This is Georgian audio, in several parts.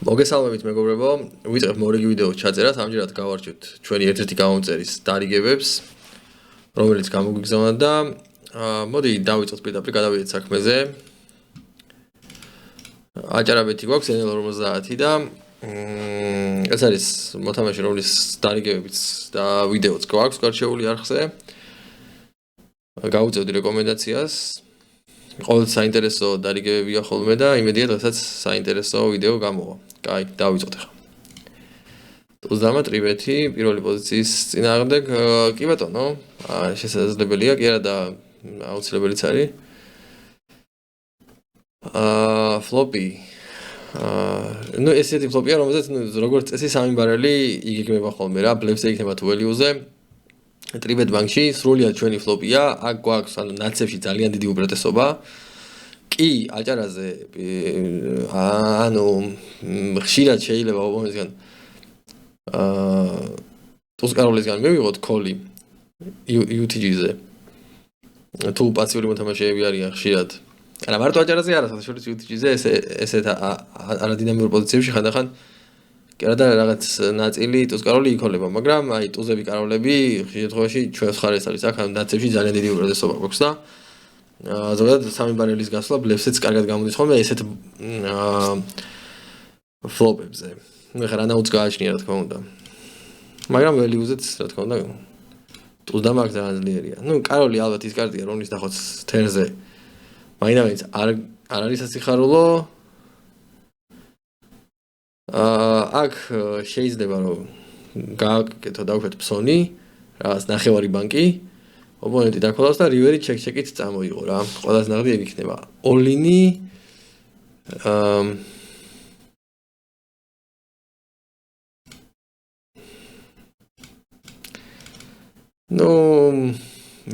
მოგესალმებით მეგობრებო, ვიწყებ მორიგი ვიდეოს ჩაწერას, ამჯერად გავარჩევთ ჩვენი ერთ-ერთი გამომწერის დარიგებებს, რომელიც გამოგვიგზავნა და მოდი დავიწყოთ პირდაპირ გადავიდეთ საქმეზე. აჭარაბეთი გვაქვს NL50 და ეს არის მოთამაშე, რომლის დარიგებებიც და ვიდეოც გვაქვს გარჩეული არხზე. გავუწევდი რეკომენდაციას. ყოველთვის საინტერესო დარიგებებია ხოლმე და იმედია დღესაც საინტერესო ვიდეო გამოვა. კაი, დავიწყოთ ახლა. ტუზდამა ტრიბეთი პირველი პოზიციის წინააღმდეგ, კი ბატონო, შესაძლებელია, კი არა და აუცილებელიც არის. ფლოპი. ნუ ესეთი ფლოპია, რომელზეც როგორც წესი სამი ბარელი იგეგმება ხოლმე რა, ბლეფზე იქნება თუ ველიუზე. ტრიბეთ ბანკში სრულიად ჩვენი ფლოპია, აქ გვაქვს ანუ ნაცებში ძალიან დიდი უპრეტესობა. კი, აჭარაზე ანუ ხშირად შეიძლება ოპონენტისგან ტუსკაროლისგან მივიღოთ კოლი UTG-ზე. თუ პასიური მოთამაშეები არიან ხშირად. არა, მარტო აჭარაზე არა, საერთოდ UTG-ზე ესეთ არადინამიურ პოზიციებში ხანდახან კი არა და რაღაც ნაწილი ტუსკაროლი იქოლება, მაგრამ აი ტუზები კაროლები ხშირ შემთხვევაში ჩვენს ხარეს არის აქ ნაცებში ძალიან დიდი უპრეტესობა გვაქვს და ზოგადად სამი ბარელის გასვლა ბლეფზეც კარგად გამოდის ხოლმე ესეთ ფლოპებზე. ნუ ხარ ანაუც გააჩნია რა თქმა უნდა. მაგრამ ველიუზეც რა თქმა უნდა ტუზდამა აქ ძალიან ძლიერია. ნუ კაროლი ალბათ ის კარტია რომლის ნახოთ თერზე. მაინც არ არის სასიხარულო. აქ შეიძლება რომ გააკეთო დავუშვათ ფსონი, რაღაც ნახევარი ბანკი, ოპონენტი დაქოლავს და რივერი ჩეკ-ჩეკით წამოიღო რა. ყველას ნაღდი ეგ იქნება. ოლინი ნუ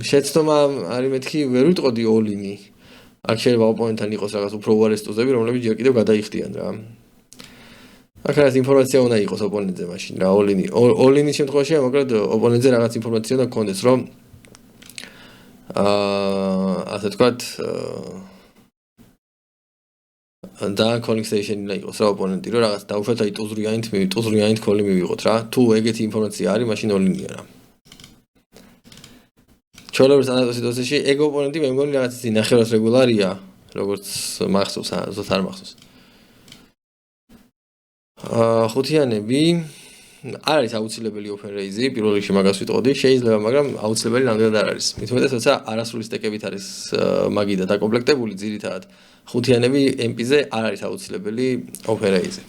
შეცდომა არის მეთქი ვერ ვიტყოდი ოლინი. აქ შეიძლება ოპონენტთან იყოს რაღაც უფრო უარეს ტუზები, რომლებიც ჯერ კიდევ გადაიხდიან რა. აქ რაღაც ინფორმაცია უნდა იყოს ოპონენტზე მაშინ რა ოლინის შემთხვევაში მაგრამ ოპონენტზე რაღაც ინფორმაცია უნდა გქონდეს რომ ასე თქვათ და კონექსიონი უნდა იყოს რა ოპონენტი რომ რაღაც დაუშვათ აი ტუზრიანით კოლი მივიღოთ რა თუ ეგეთი ინფორმაცია არის მაშინ ოლინია რა ჩოლებს ანატო სიტუაციაში ეგ ოპონენტი მე მგონი რაღაც ის ნახევრად რეგულარია როგორც მახსოვს ზოთ არ მახსოვს ხუთიანები არ არის აუცილებელი open raise-ი, პირველ რიგში მაგას ვიტყოდი, შეიძლება, მაგრამ აუცილებელი ნამდვილად არ არის. მით უმეტეს, როცა არასრული სტეკებით არის მაგი და დაკომპლექტებული ძირითადად, ხუთიანები MP-ზე არ არის აუცილებელი open raise-ი.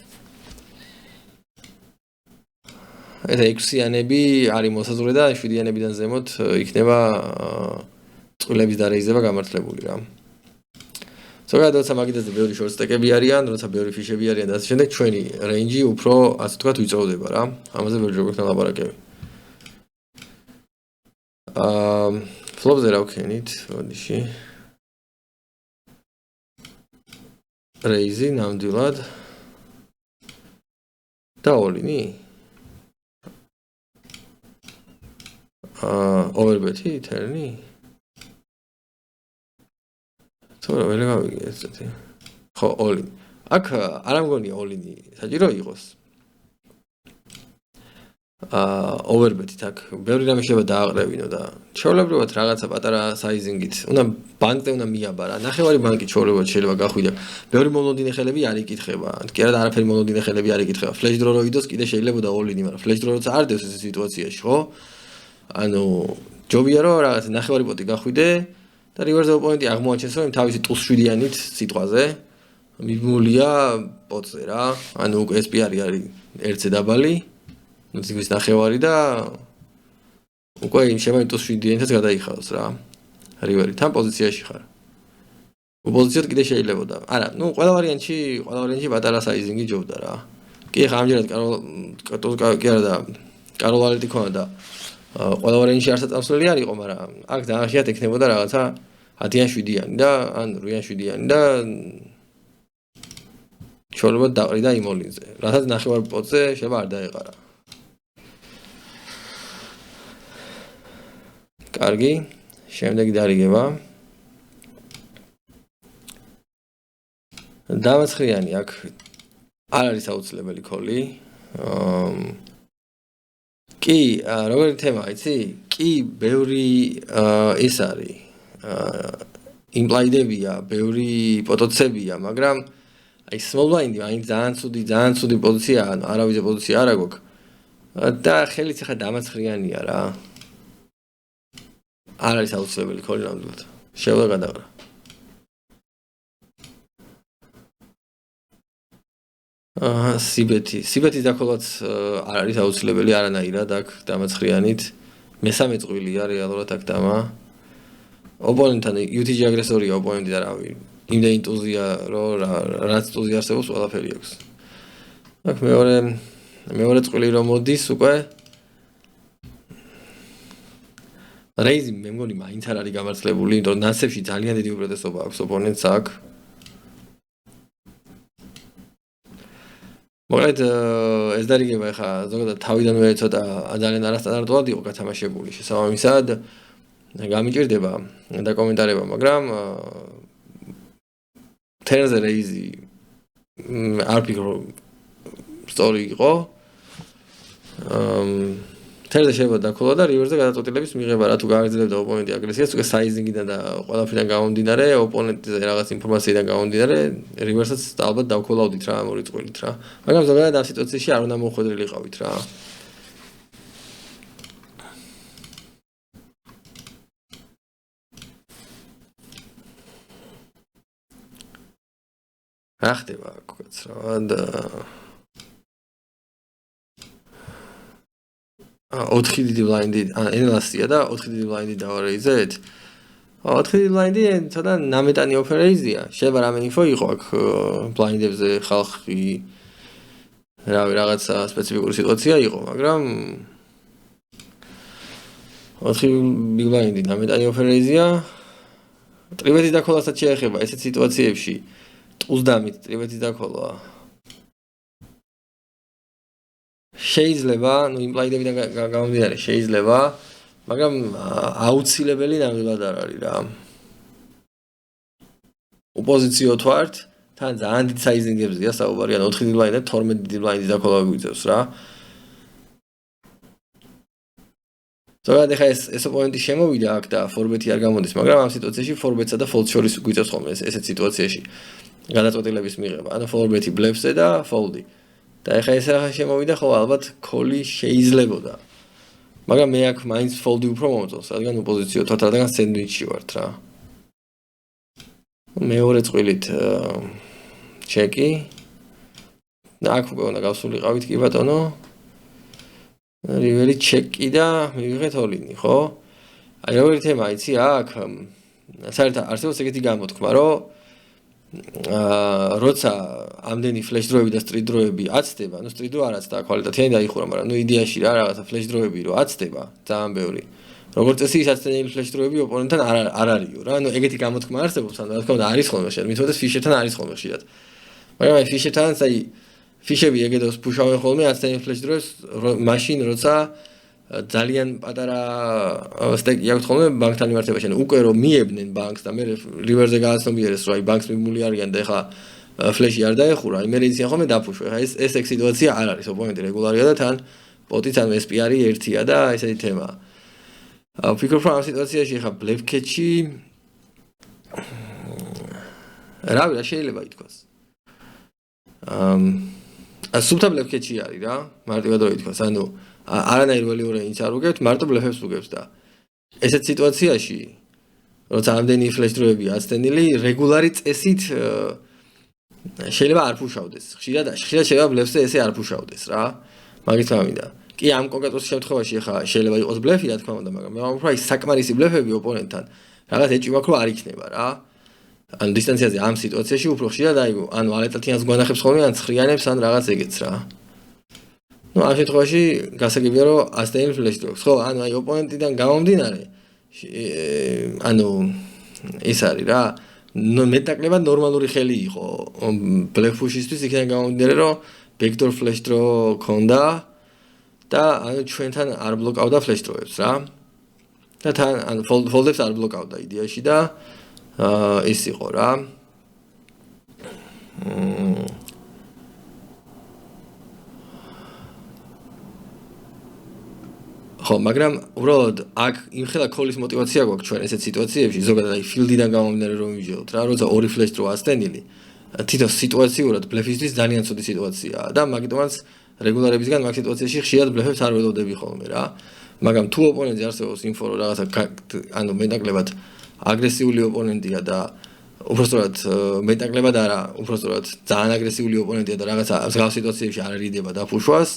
ეს ექვსიანები არის მოსაზღვრე და შვიდიანებიდან ზემოთ იქნება წყვილების დარეიზება გამართლებული რა. ზოგადად როცა მაგიდაზე ბევრი შორტ სტეკები არიან, როცა ბევრი ფიშები არიან და ასე შემდეგ, ჩვენი რეინჯი უფრო ასე ვთქვათ ვიწოვდება რა. ამაზე ბევრი ჯობებთან ლაპარაკები. ფლოპზე რა ვქენით, ოდიში. რეიზი ნამდვილად და ოლინი. ოვერბეთი, თერნი. თორე ვერ გავიგე ესეთი. ხო, ოლინი. აქ არ ამგონია ოლინი საჭირო იყოს. ოვერბეთით აქ ბევრი რამე შეიძლება დააყრევინო და ჩვეულებრივად რაღაცა პატარა საიზინგით. უნდა ბანკზე უნდა მიაბარა. ნახევარი ბანკი ჩვეულებრივად შეიძლება გახვიდე. ბევრი მონოდინე ხელები არ იკითხება. კი არა და არაფერი მონოდინე ხელები არ იკითხება. ფლეშ დრო რო იდოს კიდე შეიძლება და ოლინი, მაგრამ ფლეშ დრო როცა არ დევს ეს სიტუაციაში, ხო? ანუ ჯობია რომ რაღაც ნახევარი პოტი გახვიდე. და რივერზე ოპონენტი აღმოაჩენს რომ თავისი ტუს7-იანით სიტყვაზე მიბმულია პოტზე რა. ანუ უკვე ეს პიარი არის ერთზე დაბალი. ნუ ციგვის ნახევარი და უკვე შეიძლება ტუს7-იანითაც გადაიხადოს რა. რივერი თან პოზიციაში ხარ. პოზიციად კიდე შეიძლება და არა, ნუ ყველა ვარიანტში პატარა საიზინგი ჯობდა რა. კი ხა ამჯერად კი არა და კაროლალეთი ქონა და ყველა ვარიანტში არსაწამსვლელი არ იყო, მაგრამ აქ დაახიათ ექნებოდა რაღაცა 10-იან 7-იანი და ან 8-იან 7-იანი და ჩოლობად დაყრიდა იმ ოლინზე. რასაც ნახევარ პოტზე შეიძლება არ დაეყარა. კარგი, შემდეგი დარიგება. დამაცხრიანი აქ არ არის აუცილებელი call-ი. კი, როგორი თემა, იცი? კი, ბევრი ეს არის. იმპლაიდებია, ბევრი პოტოცებია, მაგრამ აი small blind-ი, აი ძალიან ცუდი პოზიციაა, ანუ არავითარ პოზიცია არ აქვს. და ხელიც ახლა დამაცხრიანია რა. არ არის აუცილებელი call-ი ნამდვილად. შევა გადაყრა. სიბეთის დაკოლაც არ არის აუცილებელი არანაირად აქ დამაცხრიანით. მესამე წვლილია რეალურად აქ დამა. ოპონენტთან UTG აგრესორია ოპონენტი და რავი. იმდენი ტუზია რომ რაც ტუზი არსებობს ყველაფერი აქვს. აქ მეორე წვლილი რომ მოდის უკვე რეიზი მე მგონი მაინც არ არის გამართლებული, იმიტომ რომ ნაცებში ძალიან დიდი უპირატესობა აქვს ოპონენტს აქ. მოკლედ ეს დარიგება ახლა ზოგადად თავიდანვე ცოტა ძალიან არასტანდარტულად იყო გათამაშებული შესაბამისად გამიჭირდება დაკომენტარება, მაგრამ თერზე რეიზი არ ფიქრობ სწორი იყო. თერზე შეიძლება დაქოლა და რივერზე გადაწყვეტილების მიღება, რა თუ გააგრძელებდა ოპონენტი აგრესიას, უკვე საიზინგიდან და ყველაფერიდან გამომდინარე, ოპონენტზე რაღაც ინფორმაციიდან გამომდინარე, რივერსაც ალბათ დავქოლავდით რა ამ ორი წვლილით რა. მაგრამ ზოგადად ამ სიტუაციაში არ უნდა მოხვედრილიყავით რა. რა ხდება აქ კაცრავად 4 დიდი ბლაინდი ენლასია და 4 დიდი ბლაინდი დავარეიზეთ. 4 დიდი ბლაინდი ცოტა ნამეტანი ოფერეიზია. შეიძლება რამე ინფო იყო აქ ბლაინდებზე ხალხი რავი რაღაცა სპეციფიკური სიტუაცია იყო, მაგრამ 4 big blind-ი ნამეტანი ოფერეიზია. ტრიბეთის დაქოლასაც შეეხება ესეთ სიტუაციებში. ტუზდამით ტრიბეთის დაქოლვა შეიძლება, ნუ იმპლაიდებიდან გამომდინარე შეიძლება, მაგრამ აუცილებელი ნამდვილად არ არის რა. ოპოზიციო თვართ, თან ძალიან დიდ საიზინგებზეა საუბარი, ან 4 დიდი ბლაინდი, 12 დიდი ბლაინდის დაქოლვა გვიწევს რა. ზოგადად ახლა ეს ოპონენტი შემოვიდა აქ და ფორბეთი არ გამოდის, მაგრამ ამ სიტუაციაში ფორბეტსა და ფოლდს შორის გვიწევს ხოლმე ესეთ სიტუაციაში გადაწყვეტილების მიღება. ანუ ფორბეთი ბლეფზე და ფოლდი. და ეხლა ეს რა შემოვიდა, ხო ალბათ call-ი შეიძლებოდა. მაგრამ მე აქ მაინც fold-ი უფრო მომწონს, რადგან ოპოზიციო თვართ, რადგან სენდვიჩი ვართ რა. მეორე წვილით ჩეკი. და აქ უკვე უნდა გავსულიყავით კი ბატონო. რივერი ჩეკი და მივიღეთ all-in-ი, ხო? აი როგორი თემა იცი აქ საერთოდ არსებობს ეგეთი გამოთქმა, რომ როცა ამდენი ფლეშ დროები და სტრიტ დროები აცდება, ნუ სტრიტ დრო არ აცდა კვალიტატიანი დაიხურა, მაგრამ ნუ იდეაში რა რაღაცა ფლეშ დროები რო აცდება, ძალიან ბევრი. როგორც წესი ის აცდენილი ფლეშ დროები ოპონენტთან არ არისო რა, ნუ ეგეთი გამოთქმა არსებობს, ანუ რა თქმა უნდა არის ხოლმე შეიძლება, მithmetes ფიშერთან არის ხოლმე ხშირად. მაგრამ აი ფიშერთან აი ფიშები ეგედოს ფუშავენ ხოლმე აცდენილი ფლეშ დროებს, მაშინ როცა ძალიან პატარა სტეკი აქვს ხოლმე ბანკთან მიმართებაში, ანუ უკვე რომ მიებნენ ბანკს და მე რივერზე გააცნობიერეს, რომ აი ბანკს მიმული არიან და ეხლა ფლეში არ დაეხურა, აი მე იციან ხოლმე დაფუშვა. ეხლა ეს სიტუაცია არ არის, ოპონენტი რეგულარია და თან პოტიც ანუ SPR-ი ერთია და ესეთი თემაა. ვფიქრობ რომ ამ სიტუაციაში ეხლა ბლეფკეტში რავი რა შეიძლება ითქვას. სუბთა ბლეფკეტში არის რა, მარტივად რო ითქვას, ანუ არანაირ ველიურენიც არ უგებთ, მარტო ბლეფებს უგებთ და ესეთ სიტუაციაში როცა ამდენი ფლეშ დროები აცდენილი, რეგულარი წესით შეიძლება არ ფუშავდეს. ხშირად შეიძლება ბლეფზე ესე არ ფუშავდეს რა. მაგით გამინდა. კი ამ კონკრეტულ შემთხვევაში ახლა შეიძლება იყოს ბლეფი, რა თქმა უნდა, მაგრამ მე ვამბობ, რომ აი საკმარისი ბლეფები ოპონენტთან რაღაც ეჭვი მაქვს, რომ არ იქნება რა. ანუ დისტანციაზე ამ სიტუაციაში უფრო ხშირად აი ანუ ალეტათიანს გვანახებს ხოლმე, ან ცხრიანებს, ან რაღაც ეგეც რა. ნუ ამ შემთხვევაში გასაგებია რომ აცდენილი ფლეშ დროებს, ხო? ანუ აი ოპონენტიდან გამომდინარე ანუ ის არის რა. ნუ მეტაკლებად ნორმალური ხელი იყო ბლეფუშისთვის, იქიდან გამომდინარე რომ backdoor flash draw ქონდა და ანუ ჩვენთან არ ბლოკავდა flash draw-ებს რა. და თან ანუ fold-ებს არ ბლოკავდა იდეაში და ის იყო რა. ხო, მაგრამ უბრალოდ აქ იმხელა ქოლის мотиваცია გვაქვს ჩვენ ესეთ სიტუაციებში, ზოგადად აი ფილდიდან გამომდინარე რომ ვიჯეროთ რა, როცა ორი ფლეშ დრო ასტენილი, თვითონ სიტუაციურად ბლეფისთვის ძალიან ცუდი სიტუაციაა და მაგიტომაც რეგულარებისგან მაგ სიტუაციაში ხშირად ბლეფებს არ ველოდები ხოლმე რა. მაგრამ თუ ოპონენტზე არსებობს ინფო რომ რაღაცა ანუ მეტნაკლებად აგრესიული ოპონენტია და უბრალოდ მეტნაკლებად არა, უბრალოდ ძალიან აგრესიული ოპონენტია და რაღაცა მსგავს სიტუაციებში არ არიდება დაფუშვას,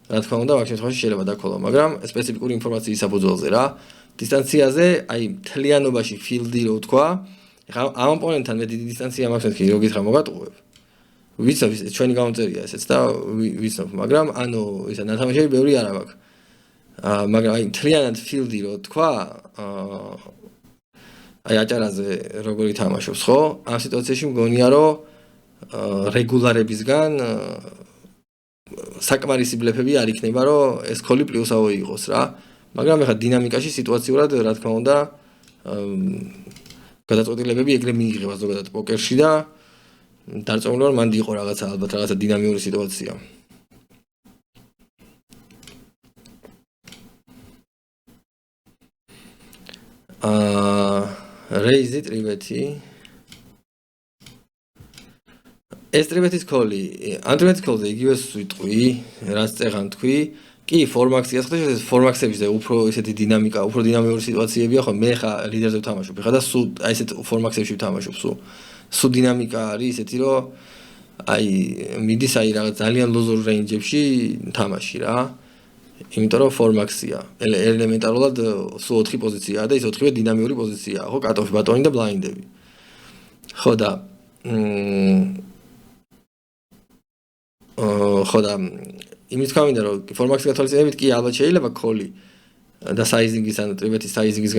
რა თქმა უნდა, მაგ შემთხვევაში შეიძლება დაქოლო, მაგრამ სპეციფიკური ინფორმაციის საფუძველზე რა. დისტანციაზე, აი მთლიანობაში ფილდი რო თქვა, ეხლა ამ ოპონენტთან მე დიდი დისტანცია მაქვს მეთქი, რო გითხრა მოგატყუებ. ვიცნობ, ჩვენი გამოწერია ესეც და ვიცნობ, მაგრამ ანუ ისა ნათამაშები ბევრი არა მაქვს. მაგრამ აი მთლიანად ფილდი რო თქვა, აი აჭარაზე როგორი თამაშობს, ხო? ამ სიტუაციაში მგონია რომ რეგულარებისგან საკმარისი ბლეფები არ იქნება, რომ ეს ქოლი პლუსავო იყოს რა. მაგრამ ეხლა დინამიკაში სიტუაციურად რა თქმა უნდა გადაწყვეტილებები ეგრე მიიღება ზოგადად პოკერში და დარწმუნებული ვარ მანდ იყო რაღაცა ალბათ რაღაცა დინამიური სიტუაცია. რეიზი ტრიბეთი ეს ტრიბეთის ქოლი, ამ ტრიბეთის ქოლზე იგივე ვიტყვი, რაც წეღან თქვი, კი ფორმაქსია, ხოთი ფორმაქსებზე უფრო ესეთი დინამიკა, უფრო დინამიური სიტუაციებია, ხო მე ხა ლიდერზე ვთამაშობ, ხა და სულ აი ესეთ ფორმაქსებში ვთამაშობ, სულ დინამიკა არის ესეთი, რომ აი მიდის აი რაღაც ძალიან ლოზურ რეინჯებში თამაში რა. იმიტომ რომ ფორმაქსია, ელემენტარულად სულ 4 პოზიციაა და ის 4-ვე დინამიური პოზიციაა, ხო, კატოფი, ბატონი და ბლაინდები. ხო და ხო და იმის გამომდინარე რომ ფორმაქსის გათვალისწინებით კი ალბათ შეიძლება ქოლი და საიზინგის ან ტრიბეთის საიზინგის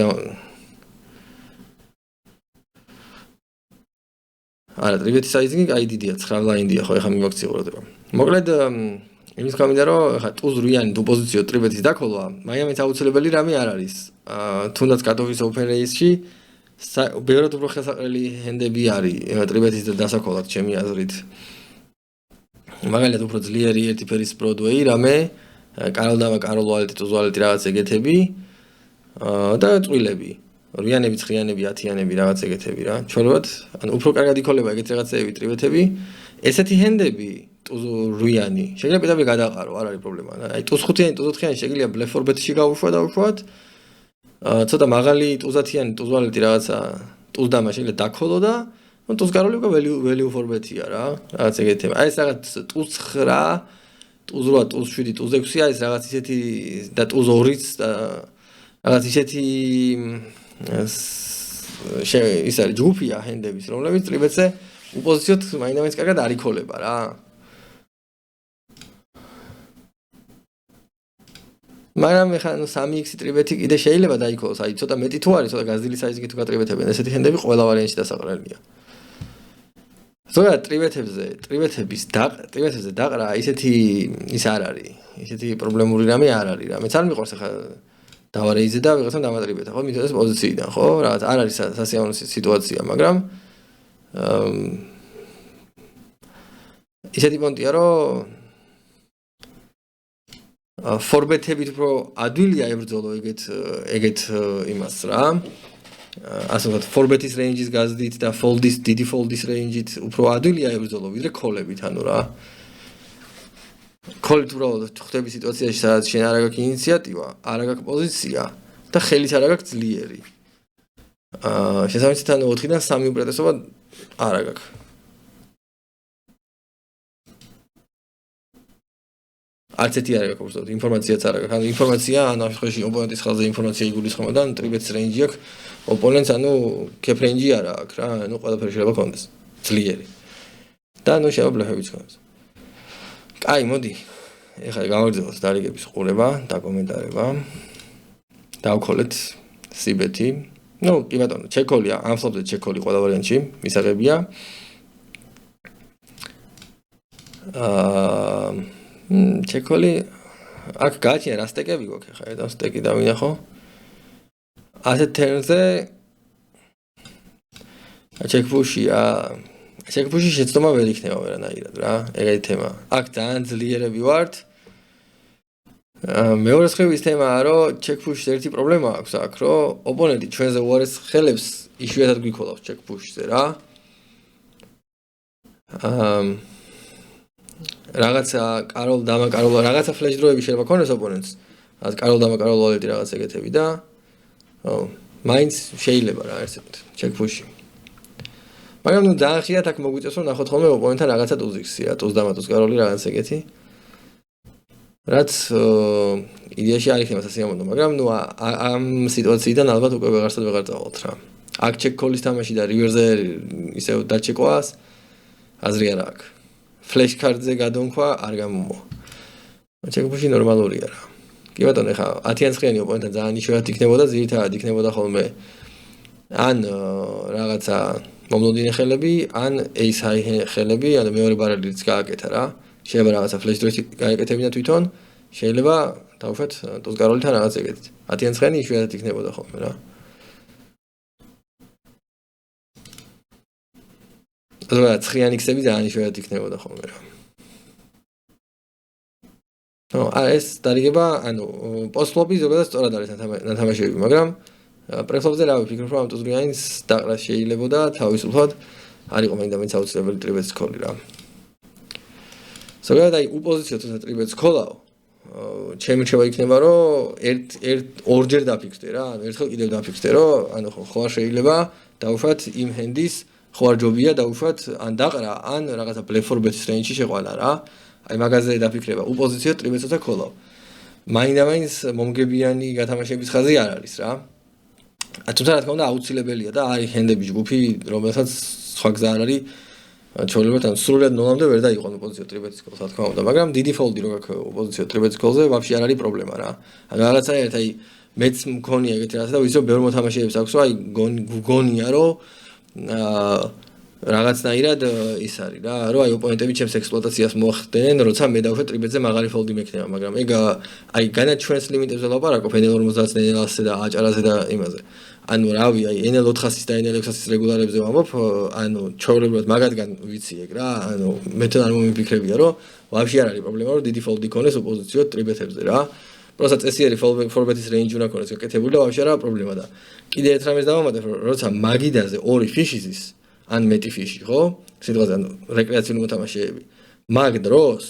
არა ტრიბეთის საიზინგი აი დიდია 9 ბლაინდია ხო ეხლა მივაქცია ყურადღება. მოკლედ იმის გამომდინარე რომ ეხლა ტუზ რუიანი თუ პოზიციო ტრიბეთის დაქოლვა მაინც აუცილებელი რამე არ არის. თუნდაც კატოფის ოპენ რეისში ბევრად უფრო ხელსაყრელი ჰენდები არის ტრიბეთის დასაქოლად ჩემი აზრით. მაგალითად უფრო ძლიერი ერთი ფერის ბროდვეი, რამე კაროლდამა, კაროლვალეთი, ტუზვალეთი რაღაც ეგეთები და წვილები. რუიანები, ცხრიანები, ათიანები რაღაც ეგეთები რა. ჩვენებად, ანუ უფრო კარგად იქოლება ეგეთი რაღაცეები, ტრიბეთები. ესეთი ჰენდები, ტუზ რუიანი, შეიძლება პირდაპირ გადაყარო, არ არის პრობლემა. აი ტუზ ხუთიანი, ტუზ ოთხიანი შეიძლება ბლეფ ფორბეტში გავუშვა და უშვათ. ცოტა მაღალი ტუზათიანი, ტუზვალეთი რაღაცა ტუზდამა შეიძლება დაქოლო და ტუზ კაროლი უკვე value ფორბეტია რა. რაღაც ეგეთები. აი ეს რაღაც ტუზ 9, ტუზ 8, ტუზ 7, ტუზ 6 არის რაღაც ისეთი და ტუზ 2-იც და რაღაც ისეთი ის არის ჯგუფია ჰენდების, რომლებიც ტრიბეთზე უპოზიციოდ მაინც კარგად არ იქოლება რა. მაგრამ ეხლა 3x ტრიბეთი კიდე შეიძლება დაიქოლოს, აი ცოტა მეტი თუ არის, ცოტა გაზრდილი საიზინგი თუ გატრიბეთებენ, ესეთი ჰენდები ყველა ვარიანტში დასაყრელია. ზოგადად ტრიბეთებზე დაყრა ისეთი ის არ არის, ისეთი პრობლემური რამე არ არის რა. მეც არ მიყვარს ეხლა დავარეიზე და ვიღაცამ დამატრიბეთა, ხო, მithoses პოზიციიდან, ხო, რაღაც არ არის სასიამოვნო სიტუაცია, მაგრამ ისეთი პონტია, რომ ფორბეთებით უფრო ადვილია ებრძოლო ეგეთ იმას რა. ასე ვთქვათ, ფორბეთის რეინჯის გაზრდით და ფოლდის, დიდი ფოლდის რეინჯით უფრო ადვილია ებრძოლო, ვიდრე ქოლებით, ანუ რა. ქოლით უბრალოდ ხვდები სიტუაციაში, სადაც შენ არ აქვს ინიციატივა, არ აქვს პოზიცია და ხელით არ აქვს ძლიერი. შესაბამისად, ანუ 4-დან 3 უპირატესობა არ აქვს. არც ერთი არ აქვს უბრალოდ ინფორმაციაც არ აქვს. ანუ ინფორმაცია, ანუ ამ შემთხვევაში ოპონენტის ხაზზე ინფორმაცია იგულისხმება და ტრიბეთის რეინჯი აქვს. ოპონენტს ანუ კეფ რეინჯი არა აქვს რა. ანუ ყველაფერი შეიძლება კონდეს. ძლიერი. და ანუ შეიძლება ბლეფებიც კონდეს. კაი, მოდი. ეხლა გავაგრძელოთ დარიგების ყურება და კომენტარება. დავქოლეთ სიბეთი. ნუ, კი ბატონო, ჩეკოლია, ამ ფლოპზე ჩეკოლი ყველა ვარიანტში მისაღებია. ჩეკოლი აქ გააჩნია რა სტეკები გვაქვს ახლა და სტეკი დავინახო. ასეთ თერმზე ჩეკფუშია. ჩეკფუში შეცდომა ვერ იქნება ვერანაირად რა. ეგეთი თემა. აქ ძალიან ძლიერები ვართ. მეორე ხევის თემაა, რომ check-push-ზე ერთი პრობლემა აქვს აქ, რომ ოპონენტი ჩვენზე უარეს ხელებს იშვიათად გვიქოლავს check-push-ზე რა. რაღაცა დამაკაროლ რაღაცა flash დროები შეიძლება ქონდეს ოპონენტს. რაც დამაკაროლ ვალეტი რაღაც ეგეთები და მაინც შეიძლება რა ერთ check-push-ი. მაგრამ ნუ ძალიან ხშირად აქ მოგვიწევს რომ ნახოთ ხოლმე ოპონენტთან რაღაცა ტუზიქსი რა, ტუზ დამატუზ კაროლი რაღაც ეგეთი. რაც იდეაში არ იქნება სასიამოვნო, მაგრამ ნუ ამ სიტუაციიდან ალბათ უკვე ვეღარსად ვეღარ წავალთ რა. აქ check-call-ის თამაში და river-ზე ისევ დაჩეკვას აზრი არ აქვს. Flash card-ზე გადონქვა არ გამოვა. check-push-ი ნორმალურია რა. კი ბატონო, ეხა 10-იანცხრიანი ოპონენტთან ძალიან იშვიათად იქნებოდა, ძირითადად იქნებოდა ხოლმე ან რაღაცა მომლოდინე ხელები, ან ace high ხელები, ან მეორე ბარელიც გააკეთა რა. შეიძლება რაღაცა flash დროით გაეკეთებინა თვითონ, შეიძლება დავუშვათ ტუზ კაროლითან რაღაც ეგეთით. 10-იანცხრიანი იშვიათად იქნებოდა ხოლმე რა. ზოგადად 9-იანი ქსები ძალიან იშვიათად იქნებოდა ხოლმე რა. ეს დარიგება, ანუ post-flop-ი ზოგადად სწორად არის ნათამაშები, მაგრამ pre-flop-ზე რა ვიფიქრობ, რომ ამ ტუზრიანის დაყრა შეიძლებოდა თავისუფლად არ იყო მაინდა-მაინც აუცილებელი ტრიბეტს ქოლი რა. ზოგადად აი უპოზიციო თუცა ტრიბეტს ქოლავ, ჩემი რჩევა იქნება, რომ ორჯერ დაფიქსდე რა, ანუ ერთხელ კიდევ დაფიქსდე, რომ ანუ ხო არ შეიძლება დავუშვათ იმ ჰენდის ხო არ ჯობია დავუშვათ ან დაყრა, ან რაღაცა black-for bet-ის range-ში შეყვანა რა. აი მაგაზე დაფიქრება, უპოზიციო ტრიბეტსა ქოლავ. მაინდა-მაინც მომგებიანი გათამაშების ხაზი არ არის რა. თუმცა რა თქმა უნდა აუცილებელია და არის ჰენდების ჯგუფი, რომელსაც სხვა გზა არ არის ჩვეულებრივად ან სრულად ნოლამდე ვერ დაიყვან უპოზიციო ტრიბეტის ქოლს, რა თქმა უნდა, მაგრამ დიდი ფოლდი რო გაქვს უპოზიციო ტრიბეტის ქოლზე, ვაფშე არ არის პრობლემა რა. ანუ რაღაცაერთ აი მეც მქონია ეგეთი რაღაცა და ვიცი რომ ბევრ მოთამაშეებს აქვს, რომ აი გონია რომ რაღაცნაირად ის არის რა, რომ აი ოპონენტები ჩემს ექსპლუატაციას მოახდენენ, როცა მე დავუშვათ ტრიბეტზე მაგარი ფოლდი მექნება, მაგრამ ეგ აი განაც ჩვენს ლიმიტებზე ლაპარაკობ NL50-ზე და NL100-ზე და აჭარაზე და იმაზე. ანუ რავი, აი NL400-ის და NL600-ის რეგულარებზე ვამბობ, ანუ ჩვეულებრივად მაგათგან ვიცი ეგ რა, ანუ მე თან არ მომიფიქრებია, რომ ვაფშე არ არის პრობლემა, რომ დიდი ფოლდი ქონდეს ოპოზიციო ტრიბეტებზე რა. პროსა წესიერი ფორბეტის რეინჯი უნდა ქონდეს გაკეთებული და ვაფშე არა პრობლემა და კიდე ერთ რამეს დავამატებ, რომ როცა მაგიდაზე ორი ფიში ზის ან მეტი ფიში, ხო? სიტყვაზე ანუ რეკრეაციული მოთამაშეები. მაგ დროს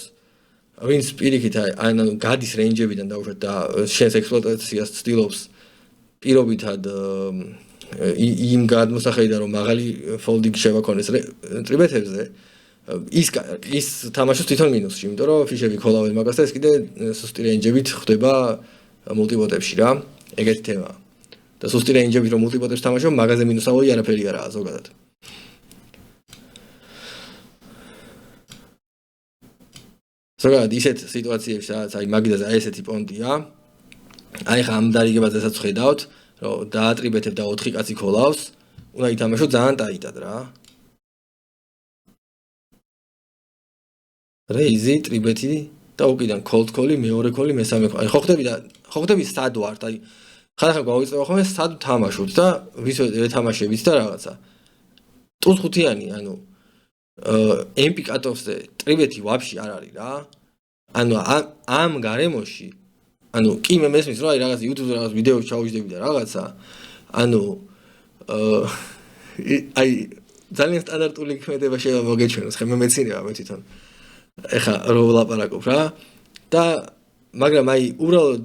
ვინც პირიქით ანუ გადის რეინჯებიდან დავუშვათ და შენს ექსპლუატაციას ცდილობს პირობითად იმ გადმოსახედიდან რომ მაღალი ფოლდი შევაქონეს ტრიბეტებზე ის თამაშობს თვითონ მინუსში, იმიტომ რომ ფიშები ქოლავენ მაგას და ეს კიდე სუსტი რეინჯებით ხდება მულტიპოტებში რა. ეგეთი თემაა. და სუსტი რეინჯებით რომ მულტიპოტებს თამაშობ, მაგაზე მინუსავოი არაფერი არაა ზოგადად. ზოგადად ისეთ სიტუაციებში, სადაც აი მაგიდაზე აი ესეთი პონტია, აი ხა ამ დარიგებაზესაც ვხედავთ, რომ დაატრიბეთებ და 4 კაცი ქოლავს, უნდა ითამაშო ძალიან ტაიტად რა. რეიზი, ტრიბეთი და უკიდან cold call-ი, მეორე call-ი, მესამე call-ი. აი ხო ხდები სად ვართ, აი ხალხი გავიწევ ხოლმე სად თამაშობთ და ვის ეთამაშებით და რაღაცა. ტუზ ხუთიანი, ანუ MP cut-off-ზე ტრიბეთი ვაფშე არ არის რა. ანუ ამ გარემოში, ანუ კი მე მესმის რომ აი რაღაც YouTube-ზე რაღაც ვიდეოს ჩავიჯდები და რაღაცა, ანუ აი ძალიან სტანდარტული ქმედება შეიძლება მოგეჩვენოს, ხე მე მეცინება მე თვითონ. ეხა რო ვლაპარაკობ რა და მაგრამ აი უბრალოდ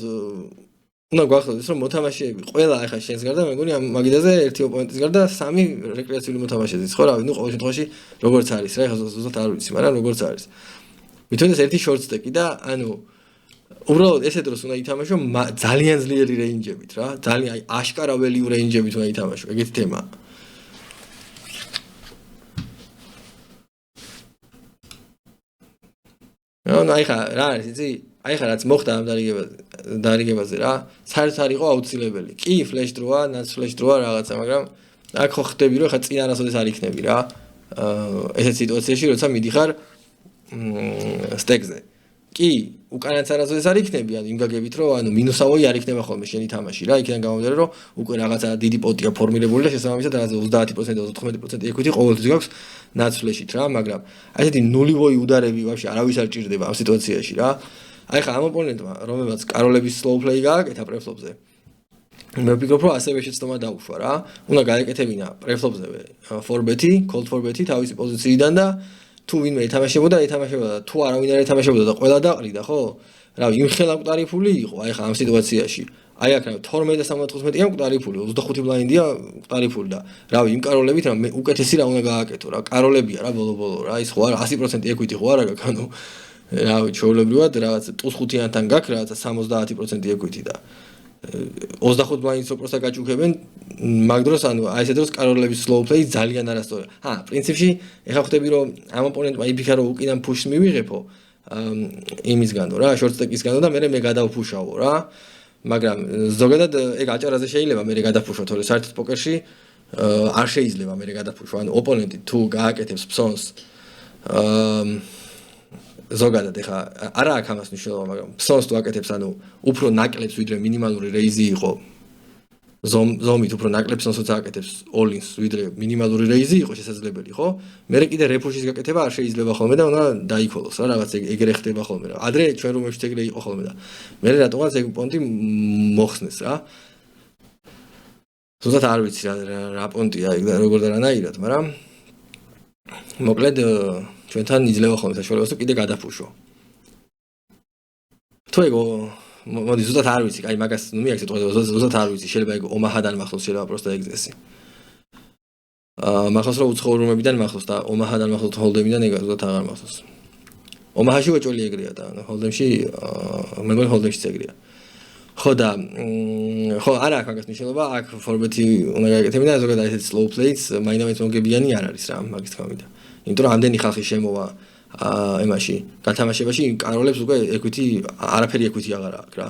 უნდა გვახსოვდეს რომ მოთამაშეები ყველა ეხა შენს გარდა მე მგონი ამ მაგიდაზე ერთი ოპონენტის გარდა 3 რეკრეაციული მოთამაშეც ხო რავი ნუ ყოველ შემთხვევაში როგორც არის რა ეხა ზუსტად არ ვიცი მაგრამ როგორც არის მithundes ერთი short stack-ი და ანუ უბრალოდ ესე დროს უნდა ითამაშო ძალიან ძლიერი რეინჯებით რა ძალიან აი აშკარა value რეინჯებით უნდა ითამაშო ეგეთი თემაა ანუ აი ხა რა არის იცი აი ხა რაც მოხდა ამ დარიგებაზე რა საერთოდ არ იყო აუცილებელი კი flash draw-ა nats flash draw-ა რაღაცა მაგრამ აქ ხო ხდები რომ ხა წინ არასოდეს არ იქნები რა ესეთ სიტუაციაში როცა მიდიხარ სტეკზე კი უკანაც არასოდეს არ იქნები ანუ იმ გაგებით რომ ანუ მინუსავოი არ იქნება ხოლმე შენი თამაში რა იქიდან გამომდინარე რომ უკვე რაღაცა დიდი პოტია ფორმირებული და შესაბამისად რაღაცა 30% 14% equity ყოველთვის გაქვს nats flash-ით რა მაგრამ აი ესეთი ნულივოი უდარები ვაფშე არავის არ ჭირდება ამ სიტუაციაში რა აი ხა ამ ოპონენტმა რომელმაც კაროლების slow play გააკეთა პრეფლოპზე მე ვფიქრობ რომ ასევე შეცდომა დაუშვა რა უნდა გაეკეთებინა პრეფლოპზევე 4bet cold 4bet თავისი პოზიციიდან და თუ ვინმე ეთამაშებოდა თუ არავინ არ ეთამაშებოდა და ყველა დაყრიდა ხო რა იმ ხელა მკვდარი ფული იყო აი ხა ამ სიტუაციაში აი აქ რა 12 და 75-ია მკვდარი ფული 25 ბლაინდია მკვდარი ფული და რავი იმ კაროლებით რა მე უკეთესი რა უნდა გააკეთო რა კაროლებია რა ბოლო რა ის ხო არა 100% equity ხო არა გაქვს ანუ რავი ჩვეულებრივად რაღაც ტუს 5-იანთან გაქვს რაღაც 70% equity და 25 ბლაინდს უპროსა გაჭუქებენ მაგ დროს ანუ აი ესე დროს კაროლების slow play ძალიან არასწორია პრინციპში ეხა ხვდები რომ ამ ოპონენტმა იფიქრა რომ უკიდან push-ს მივიღებო იმისგანო რა short stack-ისგანო და მე გადავფუშავო რა მაგრამ ზოგადად ეგ აჭარაზე შეიძლება მე გადაფუშო თორე საერთოდ პოკერში არ შეიძლება მე გადაფუშო ანუ ოპონენტი თუ გააკეთებს ფსონს ზოგადად ეხა არა აქვს ამას მნიშვნელობა მაგრამ ფსონს თუ აკეთებს ანუ უფრო ნაკლებს ვიდრე მინიმალური რეიზი იყო ზომით უფრო ნაკლებს ფსონსაც აკეთებს all-ins ვიდრე მინიმალური რეიზი იყო შესაძლებელი ხო მე კიდე რეფუშის გაკეთება არ შეიძლება ხოლმე და უნდა დაიქოლოს რა რაღაც ეგრე ხდება ხოლმე რა ადრე ჩვენ რომებში ეგრე იყო ხოლმე და მე რატომაც ეგ პონტი მოხსნეს რა ზუსტად არ ვიცი რა პონტია ეგ და როგორ და რანაირად მაგრამ მოკლედ ჩვენთან იძლევა ხოლმე საშუალებას რომ კიდე გადაფუშო თუ ეგ მოდი ზუსტად არ ვიცი აი მაგას ნუ მიაქცეთ ყველა ზუსტად არ ვიცი შეიძლება ეგ ომაჰადან მახსოვს შეიძლება просто ეგზესი მახსოვს რომ უცხოურობებიდან მახსოვს და ომაჰადან მახსოვს ჰოლდემიდან ეგ ზუსტად აღარ მახსოვს ომაჰაში უჭოლი ეგრეა და ჰოლდემში მე მგონი ჰოლდემშიც ეგრეა ხო და ხო არა აქვს მაგას მნიშვნელობა აქ ფორმეტი უნდა გააკეთებინა ზოგადად ესეთ slow plays მაინც მოგებიანი არ არის რა მაგის თქმა მინდა იმიტომ რომ ამდენი ხალხი შემოვა ემაში გათამაშებაში კაროლებს უკვე equity არაფერი equity აღარ აქვს რა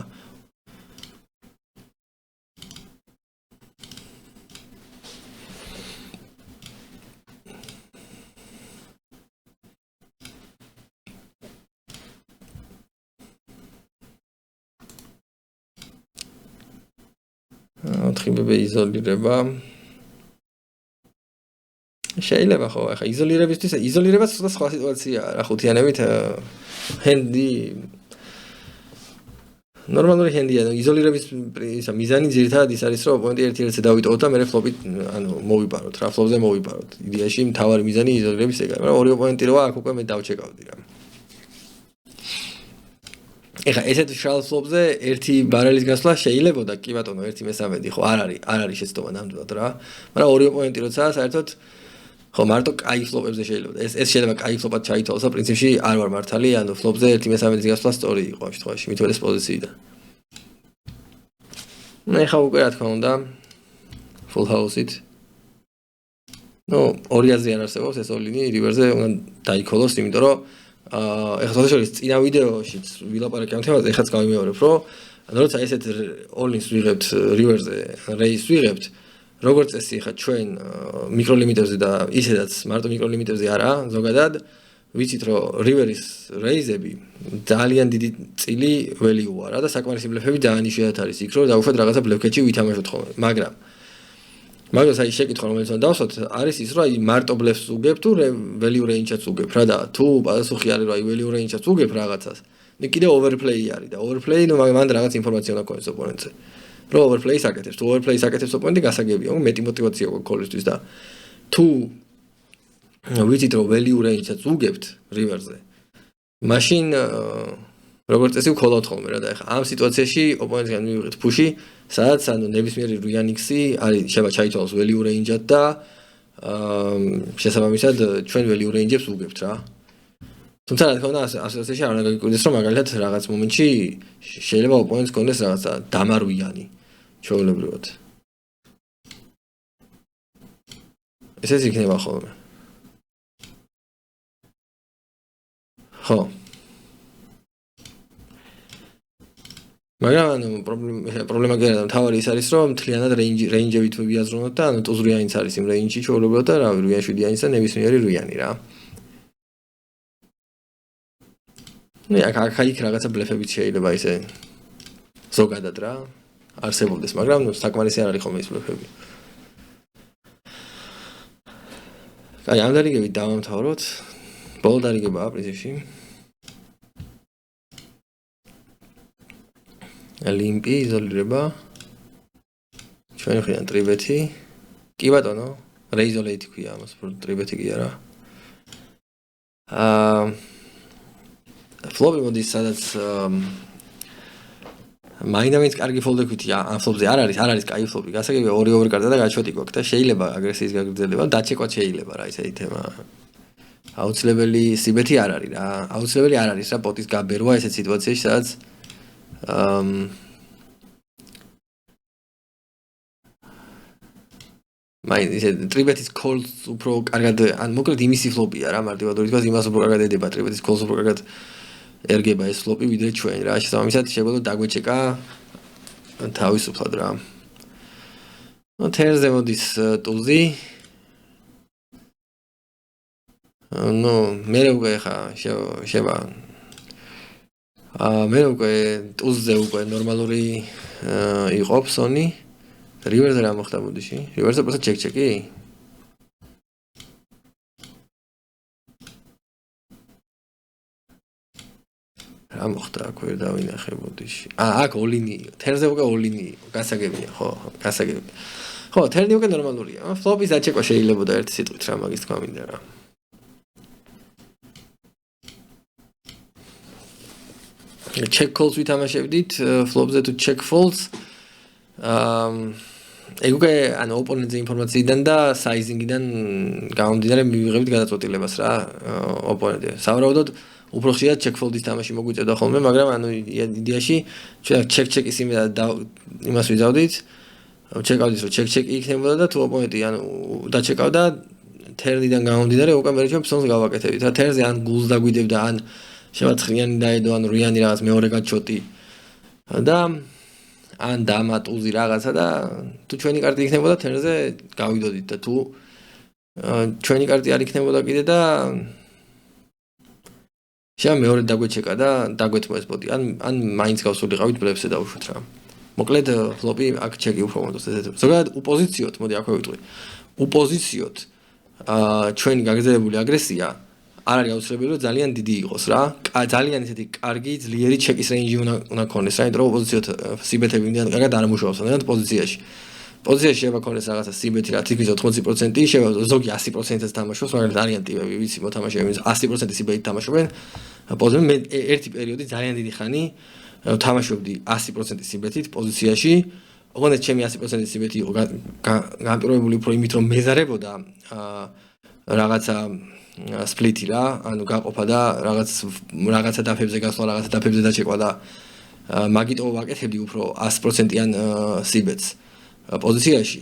ოთხიბები იზოლირება შეიძლება ხო ახლა იზოლირებისთვის იზოლირება სხვა სიტუაციაა რა ხუთიანებით ჰენდი ნორმალური ჰენდია იზოლირების მიზანი ძირითადად ის არის რომ ოპონენტი ერთ-ერთზე დავიტოვოთ და მე ფლოპით ანუ მოვიპაროთ რა ფლოპზე მოვიპაროთ იდეაში მთავარი მიზანი იზოლირების ეგაა მაგრამ ორი ოპონენტი როა აქ უკვე მე დავჩეკავდი რა ეხა ესეთ შალ ფლოპზე ერთი ბარელის გასვლა შეიძლებოდა კი ბატონო 1/13 ხო არ არის შეცდომა ნამდვილად რა მაგრამ ორი ოპონენტი როცა საერთოდ ხო მარტო კაი ფლოპებზე შეიძლება ეს შეიძლება კაი ფლოპად ჩაითვალოს და პრინციპში არ ვარ მართალი ანუ ფლოპზე 1/13 გასვლა სწორი იყო ამ შემთხვევაში მithueles პოზიციიდან ეხა უკვე რა თქმა უნდა full house-ით ნუ ორი აზრი არ არსებობს ეს all-in river-ზე უნდა დაიქოლოს იმიტომ რომ ეხლა შესაძლოა წინა ვიდეოშიც ვილაპარაკე ამ თემაზე ეხაც გავიმეორებ რომ როცა ესეთ all-ins ვიღებთ river-ზე raise ვიღებთ როგორც წესი ხა ჩვენ მიკროლიმიტებზე და ისედაც მარტო მიკროლიმიტებზე არა ზოგადად ვიცით რომ river-ის raise-ები ძალიან დიდი წილი value-ა რა და საკმარისი ბლეფები ძალიან იშვიათად არის იქ რომ დავუშვათ რაღაცა ბლეფკეტში ვითამაშოთ ხოლმე მაგრამ აი შეკითხვა რომელიც უნდა დავსვათ არის ის რომ აი მარტო ბლეფს უგებ თუ value range-აც უგებ რა და თუ პასუხი არის რომ აი value range-აც უგებ რაღაცას მე კიდე overplay არის და overplay ნუ მანდ რაღაც ინფორმაცია უნდა გქონდეს ოპონენტზე რომ overplay-ს აკეთებს თუ overplay-ს აკეთებს ოპონენტი გასაგებია მეტი мотиваცია გვაქვს კოლისთვის და თუ ვიცით რომ value range-აც უგებთ river-ზე მაშინ როგორც წესი ვქოლავთ ხოლმე რა და ეხა ამ სიტუაციაში ოპონენტიდან მივიღეთ push-ი სადაც ანუ ნებისმიერი Ruyan-X-ი არის შეიძლება ჩაითვალოს value range-ად და შესაბამისად ჩვენ value range-ებს უგებთ რა თუმცა რა თქმა უნდა ასოციაციაში არ უნდა გაგიკვირდეს რომ მაგალითად რაღაც მომენტში შეიძლება ოპონენტს გქონდეს რაღაცა დამარვიანი ჩვეულებრივად ესეც იქნება ხოლმე ხო მაგრამ ანუ პრობლემა კი არა თავარი ის არის რომ მთლიანად რეინჯებით ვიაზრუნოთ და ანუ ტუზ რუიანიც არის იმ რეინჯში ჩვეულებრივად და რავი რუიან 7-იანიც და ნებისმიერი რუიანი რა ნუ აქ რაღაცა ბლეფებიც შეიძლება ისე ზოგადად რა არსებობდეს მაგრამ ნუ საკმარისი არ არის ხოლმე ის ბლეფები აი ამ დარიგებით დავამთავროთ ბოლო დარიგებაა პრინციპში ლიმპი იზოლირება ჩვენი მხრიდან ტრიბეთი კი ბატონო რეიზოლეიტი ქვია ამას ტრიბეთი კი არა ფლოპი მოდის სადაც მაინდამინც კარგი ფოლდექვითია ამ ფლოპზე არ არის კაი ფლოპი გასაგებია 2 ოვერკარტა და გაჩვეთი გვაქვს და შეიძლება აგრესიის გაგრძელება დაჩეკვა შეიძლება რა ისეთი თემა აუცილებელი სიბეთი არ არის რა აუცილებელი არ არის რა პოტის გაბერვა ესეთ სიტუაციაში სადაც მაინც ისე ტრიბეთის კოლს უფრო კარგად ან მოკლედ იმისი ფლოპია რა მარტივად რომ ითქვას იმას უფრო კარგად ედება ტრიბეთის კოლს უფრო კარგად ერგება ეს ფლოპი ვიდრე ჩვენ რა შესაბამისად შეგვიძლია დაგვეჩეკა თავისუფლად რა ნუ თერზე მოდის ტულზი ნუ მე უკვე ხა შევა მე უკვე ტულზე უკვე ნორმალური იყო ფსონი რივერზე რა მოხდა ბუდიში რივერზე პროცესა ჩეკი რა მოხდა აქ ვერ დავინახე ბუდიში აქ ოლინი თერზე უკვე ოლინი გასაგებია ხო გასაგებია ხო თერნი უკვე ნორმალურია ფლოპის დაჩეკვა შეიძლებოდა ერთი სიტყვით რა მაგის თქვა მინდა რა check calls ვითამაშებდით flopზე თუ check folds ეგ უკვე ანუ ოპონენტზე ინფორმაციიდან და საიზინგიდან გამომდინარე მივიღებთ გადაწყვეტილებას რა ოპონენტზე სავარაუდოდ უფრო ხშირად check fold-ის თამაში მოგვიწევდა ხოლმე მაგრამ ანუ იდეაში ჩვენ check-ის იმას ვიზავდით check-ავდით რომ check იქნებოდა და თუ ოპონენტი ანუ დაჩეკავდა თერნიდან გამომდინარე უკვე მე ჩვენ ფსონს გავაკეთებთ რა თერზე ან გულს დაგვიდებდა ან შევაცხრიანი დაედო ან რიანი რაღაც მეორე გაჩოტი და ან დამატუზი რაღაცა და თუ ჩვენი კარტი იქნებოდა თერზე გავიდოდით და თუ ჩვენი კარტი არ იქნებოდა კიდე და შეა მეორე დაგვეჩეკა და დაგვეთმა ეს პოტი ან მაინც გავსულიყავით ბლეფზე დავუშვით რა მოკლედ ფლოპი აქ ჩეკი უფრო მომდოს ესეთ ზოგადად უპოზიციოთ მოდი აქვე ვიტყვი უპოზიციოთ ჩვენი გაგრძელებული აგრესია არ არის აუცილებელი რომ ძალიან დიდი იყოს რა ძალიან ისეთი კარგი ძლიერი ჩეკის რეინჯი უნდა ქონდეს რა იმიტომ რომ პოზიციოთ სიბეთები იმდან კარგად არ მუშაობს ამიტომ პოზიციაში შეიძლება ქონდეს რაღაცა სიბეთი რა თითქმის 80% შეიძლება ზოგი 100%-ს თამაშობს მაგრამ არიან ტიპები ვიცი მოთამაშეები 100% სიბეთით თამაშობენ პოზიციაში მე ერთი პერიოდი ძალიან დიდი ხანი თამაშობდი 100% სიბეთით პოზიციაში ოღონდ ჩემი 100% სიბეთი იყო განპირობებული უფრო იმით რომ მეზარებოდა რაღაცა სპლიტი რა, ანუ გაყოფა და რაღაცა დაფებზე გასვლა, რაღაცა დაფებზე დაჩეკვა და მაგიტო ვაკეთებდი უფრო 100%-იან სიბეთს პოზიციაში.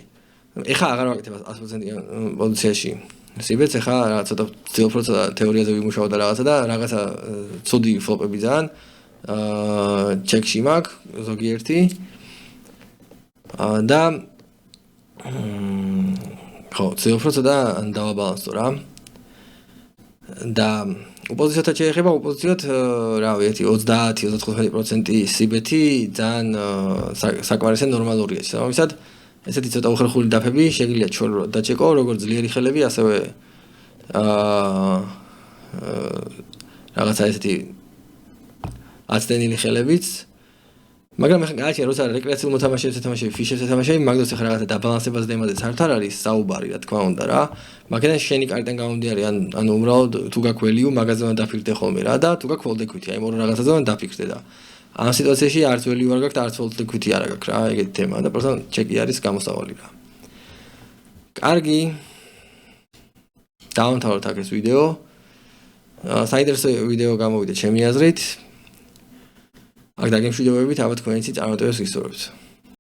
ეხლა აღარ ვაკეთებ 100%-იან პოზიციაში სიბეთს, ეხლა რაღაც ცოტა ცოტა თეორიაზე ვიმუშაო და რაღაცა ცუდი ფლოპები ძალიან ჩეკში მაქვს ზოგიერთი და ხო, ცოტა დავაბალანსო რა. და ოპოზიციათა შეეხება ოპოზიციათ რა ვიცი 30-35% სიბეთი ძალიან საკმარისად ნორმალურია. შესაბამისად ესეთი ცოტა უხერხული დაფები შეიძლება ჩვენ დაჩეკო როგორც ძლიერი ხელები ასევე რაღაცა ესეთი აცდენილი ხელებიც მაგრამ ახლა გააჩნია როცა რეკრეაციულ მოთამაშეებს ეთამაშები ფიშებს ეთამაშები მაგდროს ახლა რაღაცა დაბალანსებას დემაზე საერთოდ არ არის საუბარი რა თქმა უნდა რა მაგიდან შენი კარტიდან გამომდინარე ანუ უბრალოდ თუ გაქვს ველიუ მაგაზე უნდა დაფიქრდე ხოლმე რა და თუ გაქვს ფოლდექვითი აი მორ რაღაცაზე უნდა დაფიქრდე და ამ სიტუაციაში არც ველიუ არ გაქვს და არც ფოლდექვითი არ გაქვს რა ეგეთი თემა და პროსტა ჩეკი არის გამოსავალი რა კარგი დავამთავროთ აქ ეს ვიდეო საინტერესო ვიდეო გამოვიდა ჩემი აზრით აქ დაგემშვიდობებით, აბა თქვენიც წარმატებებს გისურვებთ.